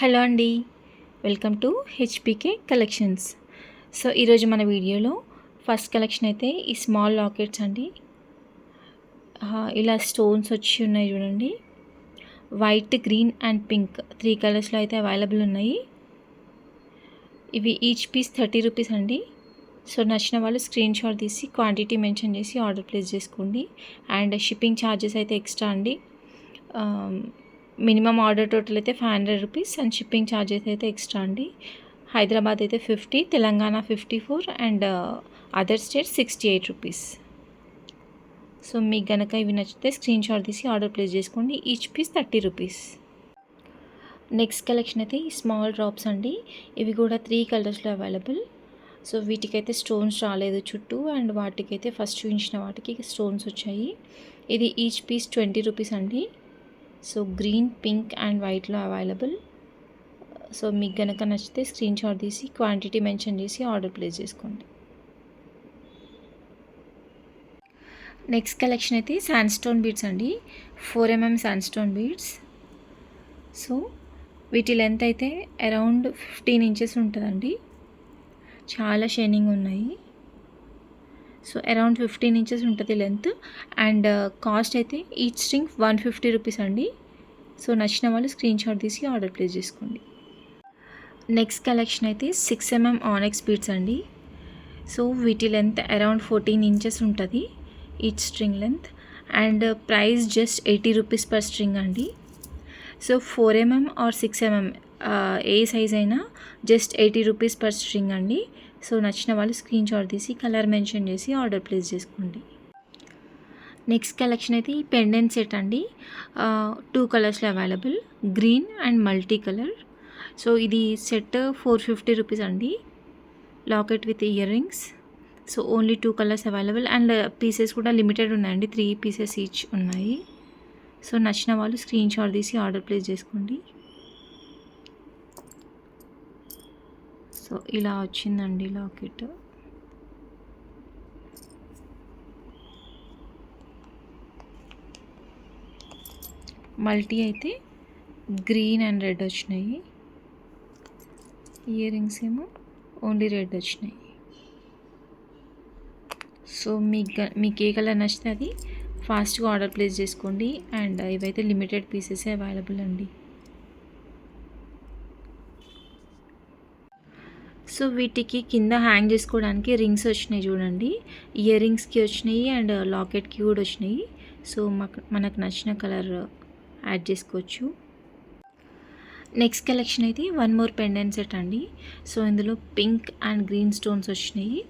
Hello అండి, welcome to హెచ్పికే collections. So ఈరోజు మన వీడియోలో ఫస్ట్ కలెక్షన్ అయితే ఈ స్మాల్ లాకెట్స్ అండి. ఇలా స్టోన్స్ వచ్చి ఉన్నాయి చూడండి. వైట్, గ్రీన్ అండ్ పింక్ 3 కలర్స్లో అయితే అవైలబుల్ ఉన్నాయి. ఇవి ఈచ్ పీస్ 30 రూపీస్ అండి. సో నచ్చిన వాళ్ళు స్క్రీన్ షాట్ తీసి క్వాంటిటీ మెన్షన్ చేసి ఆర్డర్ ప్లేస్ చేసుకోండి. అండ్ షిప్పింగ్ ఛార్జెస్ అయితే ఎక్స్ట్రా అండి. మినిమం ఆర్డర్ టోటల్ అయితే 500 రూపీస్ అండ్ షిప్పింగ్ ఛార్జెస్ అయితే ఎక్స్ట్రా అండి. హైదరాబాద్ అయితే 50, Telangana 54 and other state 68 rupees. So మీకు కనుక ఇవి నచ్చితే స్క్రీన్ షాట్ తీసి ఆర్డర్ ప్లేస్ చేసుకోండి. Each piece 30 rupees. Next collection అయితే ఈ స్మాల్ డ్రాప్స్ అండి. ఇవి కూడా 3 కలర్స్లో అవైలబుల్. సో వీటికైతే స్టోన్స్ రాలేదు చుట్టూ, అండ్ వాటికైతే ఫస్ట్ చూపించిన వాటికి స్టోన్స్ వచ్చాయి. ఇది ఈచ్ పీస్ 20 రూపీస్ అండి. సో గ్రీన్, పింక్ అండ్ వైట్లో అవైలబుల్. సో మీకు కనుక నచ్చితే స్క్రీన్ షాట్ తీసి క్వాంటిటీ మెన్షన్ చేసి ఆర్డర్ ప్లేస్ చేసుకోండి. నెక్స్ట్ కలెక్షన్ అయితే శాండ్ స్టోన్ బీడ్స్ అండి. 4mm sandstone beads. So వీటి లెంత్ అయితే అరౌండ్ 15 ఇంచెస్ ఉంటుందండి. చాలా షైనింగ్ ఉన్నాయి. సో అరౌండ్ 15 ఇంచెస్ ఉంటుంది లెంత్. అండ్ కాస్ట్ అయితే ఈచ్ స్ట్రింగ్ 150 రూపీస్ అండి. సో నచ్చిన వాళ్ళు స్క్రీన్ షాట్ తీసి ఆర్డర్ ప్లేస్ చేసుకోండి. నెక్స్ట్ కలెక్షన్ అయితే 6mm ఆనెక్స్ బీడ్స్ అండి. సో వీటి లెంత్ అరౌండ్ 14 ఇంచెస్ ఉంటుంది each string length. And price just 80 rupees per string అండి. సో 4mm ఆర్ 6mm ఏ సైజ్ అయినా జస్ట్ 80 రూపీస్ పర్ స్ట్రింగ్ అండి. సో నచ్చిన వాళ్ళు స్క్రీన్ షాట్ తీసి కలర్ మెన్షన్ చేసి ఆర్డర్ ప్లేస్ చేసుకోండి. నెక్స్ట్ కలెక్షన్ అయితే ఈ పెండెంట్ సెట్ అండి. 2 కలర్స్లో available, green and multi colour. So ఇది సెట్ 450 రూపీస్ అండి. Locket with year rings. So only 2 colours available and pieces కూడా లిమిటెడ్ ఉన్నాయండి. 3 పీసెస్ ఈచ్ ఉన్నాయి. సో నచ్చిన వాళ్ళు స్క్రీన్ షాట్ తీసి ఆర్డర్ ప్లేస్ చేసుకోండి. సో ఇలా వచ్చిందండి లాకెట్. మల్టీ అయితే గ్రీన్ అండ్ రెడ్ వచ్చినాయి. ఇయర్ రింగ్స్ ఏమో ఓన్లీ రెడ్ వచ్చినాయి. సో మీకు ఏ కలర్ నచ్చితే అది ఫాస్ట్గా ఆర్డర్ ప్లేస్ చేసుకోండి. అండ్ ఇవైతే లిమిటెడ్ పీసెసే అవైలబుల్ అండి. సో వీటికి కింద హ్యాంగ్ చేసుకోవడానికి రింగ్స్ వచ్చినాయి చూడండి. ఇయర్ రింగ్స్కి వచ్చినాయి అండ్ లాకెట్కి కూడా వచ్చినాయి. సో మనకు నచ్చిన కలర్ యాడ్ చేసుకోవచ్చు. నెక్స్ట్ కలెక్షన్ అయితే 1 మోర్ పెండెంట్ సెట్ అండి. సో ఇందులో పింక్ అండ్ గ్రీన్ స్టోన్స్ వచ్చినాయి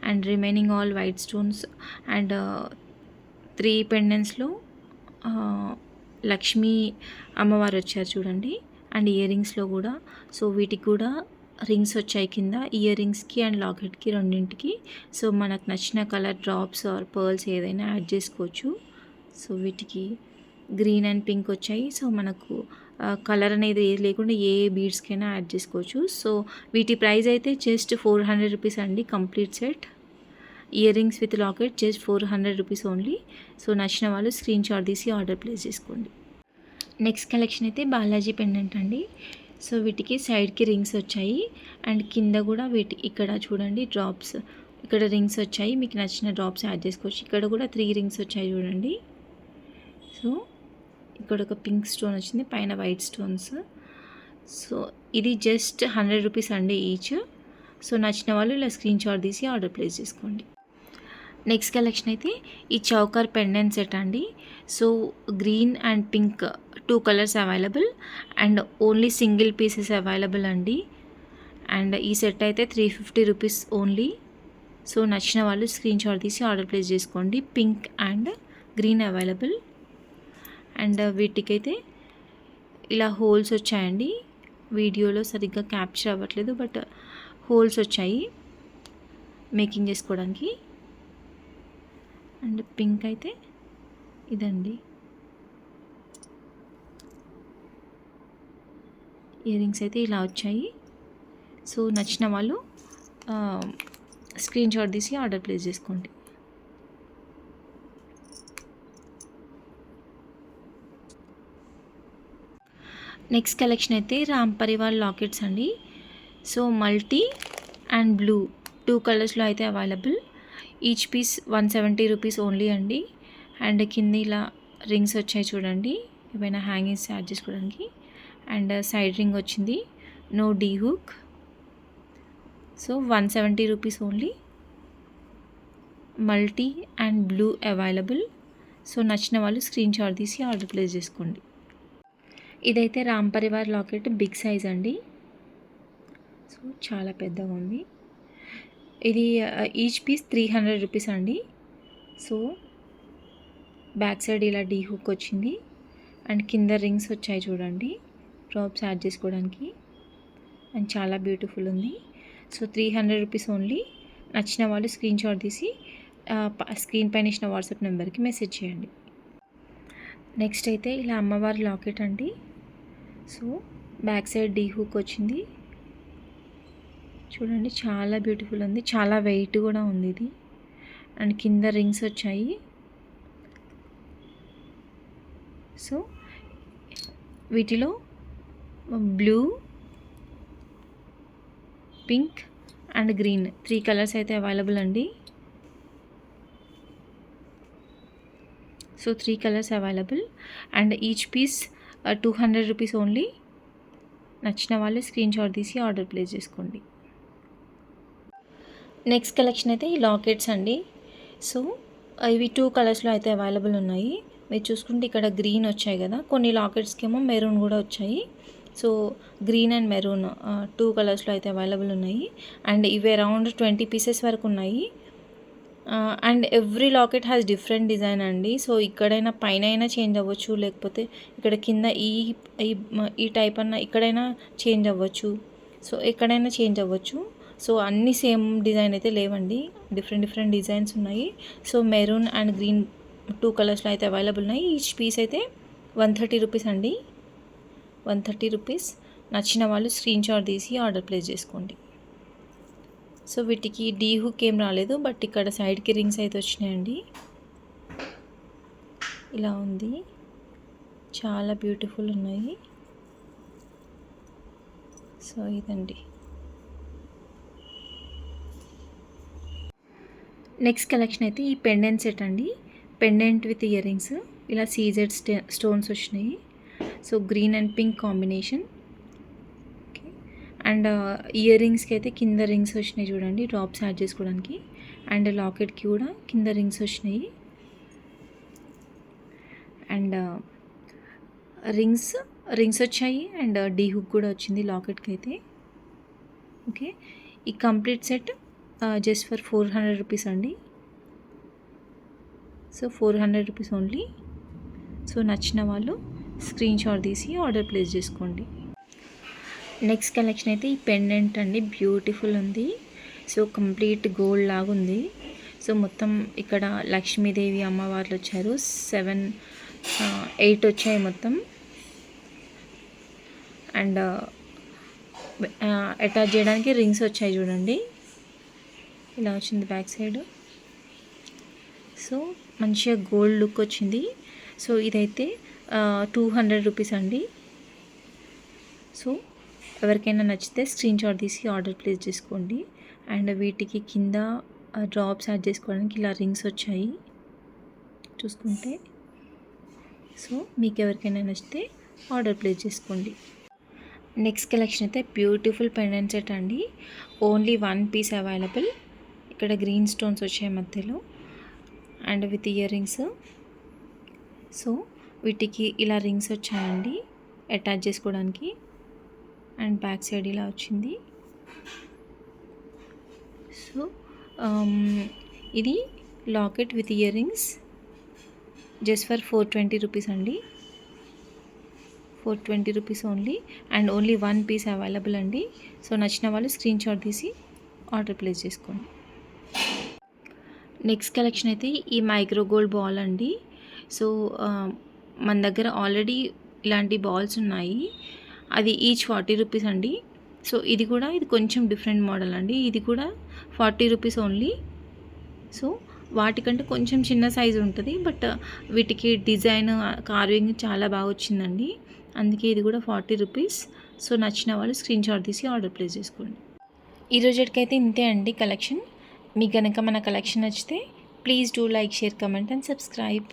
and remaining all white stones. And 3 పెండెంట్స్లో లక్ష్మీ అమ్మవారు వచ్చారు చూడండి. అండ్ ఇయర్ రింగ్స్లో కూడా. సో వీటికి కూడా రింగ్స్ వచ్చాయి కింద, ఇయర్ రింగ్స్కి అండ్ లాకెట్కి రెండింటికి. సో మనకు నచ్చిన కలర్ డ్రాప్స్ ఆర్ పర్ల్స్ ఏదైనా యాడ్ చేసుకోవచ్చు. సో వీటికి గ్రీన్ అండ్ పింక్ వచ్చాయి. సో మనకు కలర్ అనేది ఏది లేకుండా ఏ బీడ్స్కైనా యాడ్ చేసుకోవచ్చు. సో వీటి ప్రైస్ అయితే జస్ట్ 400 రూపీస్ అండి. Complete set ear rings with locket just 400 rupees only. So నచ్చిన వాళ్ళు స్క్రీన్ షాట్ తీసి ఆర్డర్ ప్లేస్ చేసుకోండి. నెక్స్ట్ కలెక్షన్ అయితే బాలాజీ పెండెంట్ అండి. సో వీటికి సైడ్కి రింగ్స్ వచ్చాయి అండ్ కింద కూడా ఇక్కడ చూడండి డ్రాప్స్, ఇక్కడ రింగ్స్ వచ్చాయి. మీకు నచ్చిన డ్రాప్స్ యాడ్ చేసుకోవచ్చు. ఇక్కడ కూడా 3 రింగ్స్ వచ్చాయి చూడండి. సో ఇక్కడ ఒక పింక్ స్టోన్ వచ్చింది, పైన వైట్ స్టోన్స్. సో ఇది జస్ట్ 100 రూపీస్ అండి ఈచ్. సో నచ్చిన వాళ్ళు ఇలా స్క్రీన్ షాట్ తీసి ఆర్డర్ ప్లేస్ చేసుకోండి. నెక్స్ట్ కలెక్షన్ అయితే ఈ చౌకర్ పెండెంట్ సెట్ అండి. So green and pink 2 colours available and only single pieces available అండి. అండ్ ఈ సెట్ అయితే 350 రూపీస్ ఓన్లీ. సో నచ్చిన వాళ్ళు స్క్రీన్ షాట్ తీసి ఆర్డర్ ప్లేస్ చేసుకోండి. Pink and green available. And వీటికైతే ఇలా హోల్స్ వచ్చాయండి. వీడియోలో సరిగ్గా క్యాప్చర్ అవ్వట్లేదు, బట్ హోల్స్ వచ్చాయి మేకింగ్ చేసుకోవడానికి. అండ్ పింక్ అయితే ఇదండి. ఇయర్ రింగ్స్ అయితే ఇలా వచ్చాయి. సో నచ్చిన వాళ్ళు స్క్రీన్ షాట్ తీసి ఆర్డర్ ప్లేస్ చేసుకోండి. నెక్స్ట్ కలెక్షన్ అయితే రామ్ పరివార్ లాకెట్స్ అండి. సో మల్టీ అండ్ బ్లూ 2 కలర్స్లో అయితే available. Each piece 170 rupees only అండి. అండ్ కింద ఇలా రింగ్స్ వచ్చాయి చూడండి, ఏమైనా హ్యాంగింగ్స్ యాడ్ చేసుకోవడానికి. అండ్ సైడ్ రింగ్ వచ్చింది, no D hook. So 170 rupees only. Multi and blue available. So నచ్చిన వాళ్ళు స్క్రీన్ షాట్ తీసి ఆర్డర్ ప్లేస్ చేసుకోండి. ఇదైతే Ram Parivar locket big size అండి. సో చాలా పెద్దగా ఉంది. ఇది ఈచ్ పీస్ 300 రూపీస్ అండి. సో బ్యాక్ సైడ్ ఇలా డీ హుక్ వచ్చింది. అండ్ కింద రింగ్స్ వచ్చాయి చూడండి, డ్రాప్స్ యాడ్ చేసుకోవడానికి. అండ్ చాలా బ్యూటిఫుల్ ఉంది. So 300 rupees only. నచ్చిన వాళ్ళు స్క్రీన్ షాట్ తీసి స్క్రీన్ పైన ఇచ్చిన వాట్సాప్ నెంబర్కి మెసేజ్ చేయండి. నెక్స్ట్ అయితే ఇలా అమ్మవారి లాకెట్ అండి. So back side D hook వచ్చింది చూడండి, చాలా బ్యూటిఫుల్ ఉంది, చాలా వెయిట్ కూడా ఉంది ఇది. అండ్ కింద రింగ్స్ వచ్చాయి. సో వీటిలో blue, pink and green 3 colours అయితే అవైలబుల్ అండి. So 3 colours available. And each piece 200 rupees only. నచ్చిన వాళ్ళు స్క్రీన్ షాట్ తీసి ఆర్డర్ ప్లేస్ చేసుకోండి. నెక్స్ట్ కలెక్షన్ అయితే ఈ లాకెట్స్ అండి. సో ఇవి 2 కలర్స్లో అయితే అవైలబుల్ ఉన్నాయి. మీరు చూసుకుంటే ఇక్కడ గ్రీన్ వచ్చాయి కదా, కొన్ని లాకెట్స్కి ఏమో మెరూన్ కూడా వచ్చాయి. సో గ్రీన్ అండ్ మెరూన్ 2 కలర్స్లో అయితే అవైలబుల్ ఉన్నాయి. అండ్ ఇవి అరౌండ్ 20 పీసెస్ వరకు ఉన్నాయి. And every locket has different design అండి. సో ఇక్కడైనా పైన అయినా చేంజ్ అవ్వచ్చు, లేకపోతే ఇక్కడ కింద ఈ టైప్ అన్న ఇక్కడైనా చేంజ్ అవ్వచ్చు. సో ఎక్కడైనా చేంజ్ అవ్వచ్చు. సో అన్నీ సేమ్ డిజైన్ అయితే లేవండి, డిఫరెంట్ డిజైన్స్ ఉన్నాయి. సో మెరూన్ అండ్ గ్రీన్ 2 కలర్స్లో అయితే అవైలబుల్ ఉన్నాయి. ఈచ్ పీస్ అయితే 130 రూపీస్ అండి. 130 రూపీస్. నచ్చిన వాళ్ళు స్క్రీన్ షాట్ తీసి ఆర్డర్ ప్లేస్ చేసుకోండి. సో వీటికి డీ హుక్ ఏం రాలేదు, బట్ ఇక్కడ సైడ్కి రింగ్స్ అయితే వచ్చినాయండి. ఇలా ఉంది, చాలా బ్యూటిఫుల్ ఉన్నాయి. సో ఇదండి. నెక్స్ట్ కలెక్షన్ అయితే ఈ పెండెంట్ సెట్ అండి. పెండెంట్ విత్ ఇయర్ రింగ్స్, ఇలా సీజెడ్ స్టోన్స్ వచ్చినాయి. So green and pink combination. Okay. And ఇయర్ రింగ్స్కి అయితే కింద రింగ్స్ వచ్చినాయి చూడండి, డ్రాప్స్ యాడ్ చేసుకోవడానికి. అండ్ లాకెట్కి కూడా కింద రింగ్స్ వచ్చినాయి. అండ్ రింగ్స్ వచ్చాయి. అండ్ డీ హుక్ కూడా వచ్చింది లాకెట్కి అయితే. ఓకే. ఈ complete set just for 400 rupees అండి. So 400 rupees only. సో నచ్చిన వాళ్ళు స్క్రీన్ షాట్ తీసి ఆర్డర్ ప్లేస్ చేసుకోండి. నెక్స్ట్ కలెక్షన్ అయితే ఈ పెండెంట్ అండి, బ్యూటిఫుల్ ఉంది. సో కంప్లీట్ గోల్డ్ లాగా ఉంది. సో మొత్తం ఇక్కడ లక్ష్మీదేవి అమ్మవార్లు వచ్చారు, 8 వచ్చాయి మొత్తం. అండ్ అటాచ్ చేయడానికి రింగ్స్ వచ్చాయి చూడండి, ఇలా వచ్చింది బ్యాక్ సైడ్. సో మంచిగా గోల్డ్ లుక్ వచ్చింది. సో ఇదైతే 200 రూపీస్ అండి. సో ఎవరికైనా నచ్చితే స్క్రీన్ షాట్ తీసి ఆర్డర్ ప్లేస్ చేసుకోండి. అండ్ వీటికి కింద డ్రాప్స్ యాడ్ చేసుకోవడానికి ఇలా రింగ్స్ వచ్చాయి చూసుకుంటే. సో మీకు ఎవరికైనా నచ్చితే ఆర్డర్ ప్లేస్ చేసుకోండి. నెక్స్ట్ కలెక్షన్ అయితే బ్యూటిఫుల్ పెండెంట్ సెట్ అండి. Only 1 piece available. ఇక్కడ గ్రీన్ స్టోన్స్ వచ్చాయి మధ్యలో and with year rings. So వీటికి ఇలా రింగ్స్ వచ్చాయండి అటాచ్ చేసుకోవడానికి. అండ్ బ్యాక్ సైడ్ ఇలా వచ్చింది. సో ఇది locket with year rings just for 420 rupees అండి. 420 rupees only. And only 1 piece available అండి. సో నచ్చిన వాళ్ళు స్క్రీన్ షాట్ తీసి ఆర్డర్ ప్లేస్ చేసుకోండి. నెక్స్ట్ కలెక్షన్ అయితే ఈ మైక్రో గోల్డ్ బాల్ అండి. సో మన దగ్గర ఆల్రెడీ ఇలాంటి బాల్స్ ఉన్నాయి, అది ఈచ్ 40 రూపీస్ అండి. సో ఇది కొంచెం డిఫరెంట్ మోడల్ అండి, ఇది కూడా 40 రూపీస్ ఓన్లీ. సో వాటికంటే కొంచెం చిన్న సైజు ఉంటుంది, బట్ వీటికి డిజైన్ కార్వింగ్ చాలా బాగా వచ్చిందండి. అందుకే ఇది కూడా 40 రూపీస్. సో నచ్చిన వాళ్ళు స్క్రీన్ షాట్ తీసి ఆర్డర్ ప్లేస్ చేసుకోండి. ఈరోజుకైతే ఇంతే అండి కలెక్షన్. మీకు కనుక మన కలెక్షన్ నచ్చితే please do like, share, comment and subscribe.